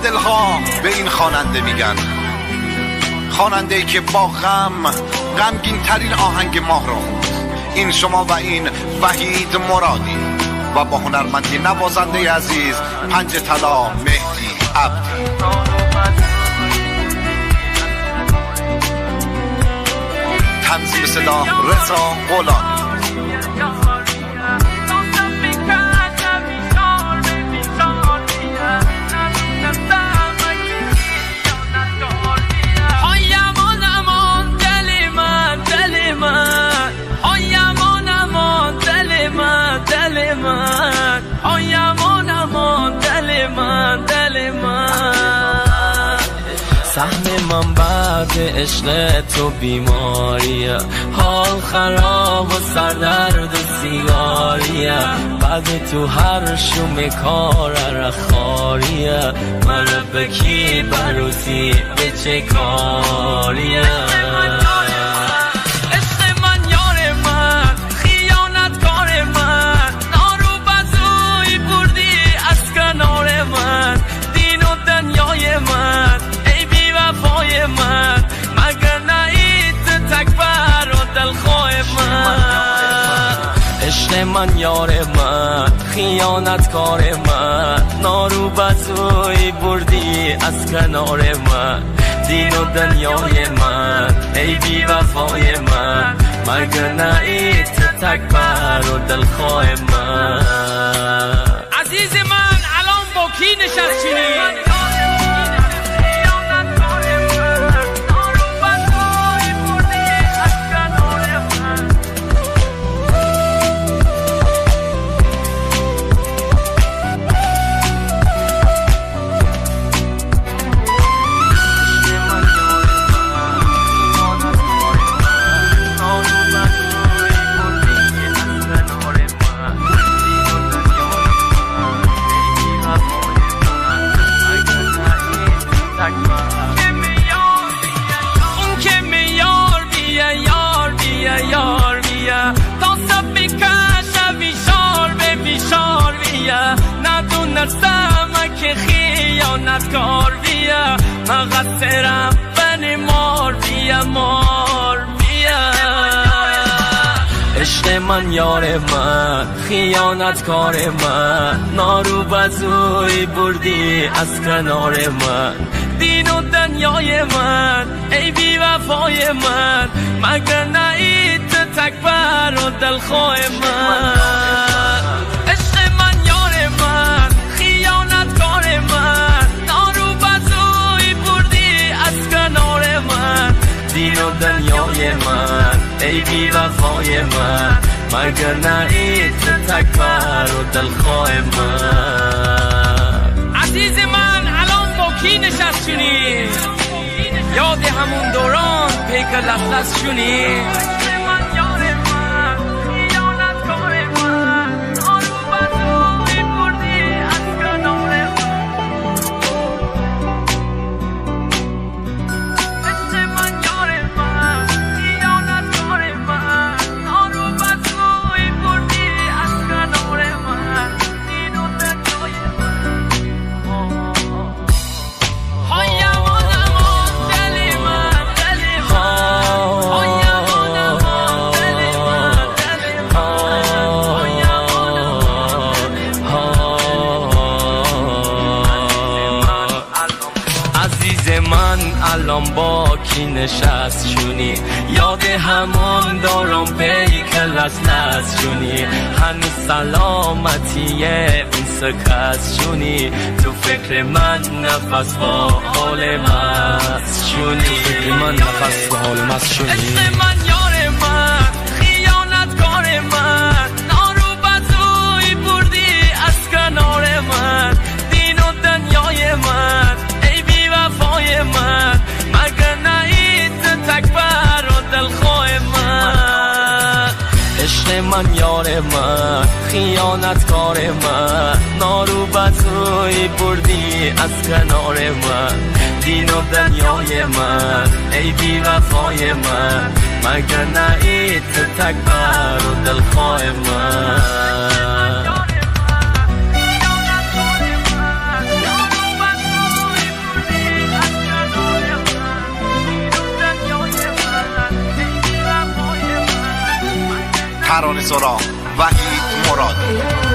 دلها به این خواننده میگن، خواننده‌ای که با غمگین ترین آهنگ ماه رو خوند. این شما و این وحید مرادی و با هنرمندی نوازنده عزیز پنج طلا مهدی عبدی. تنظیم صدا رضا غلامی. سهم من بعد عشق تو بیماریه، حال خراب و سردرد و سیگاریه، بعد تو هر شوم کار رخاریه، من به کی بروزی به چه کاریه. عشق من یار من، خیانت کار من، نارو بزوی بردی از کنار من، دین و دنیای من، ای بی وفای من، مگر نهید تکبر و دلخواه من. عزیز من الان با کی نشستی؟ که خیانت کار بیا، مقصرم بنی مار بیا مار بیا. عشق من یار من، خیانت کار من، نارو بزوی بردی از کنار من، دین و دنیای من، ای بی وفای من، مگر نهید تکبر و دلخواه من. دین و دنیای من، ای بی وفای من، مگر نهید تکبر و دلخواه من. عزیز من الان با کی نشستی؟ یاد همون دوران پیک لحظه شونی؟ الان با کی نشست شونی؟ یاد همون دارم پیکل از نست شونی، هنوز سلامتیه اون سکست شونی، تو فکر من نفس با حال مست شونی، فکر من نفس با حال مست شونی. عشق من یار من، خیانت کار من، نارو بزوی بردی از کنار من، دین و دنیای من، ای بی وفای من، مگر نهید تکبر و دلخواه من. عشق من یار من، خیانت کار من، نارو بزوی بردی از کنار من، دین و دنیای من، ای بی وفای من، مگر نهید تکبر و دلخواه من. ترانه سرا وحید مرادی.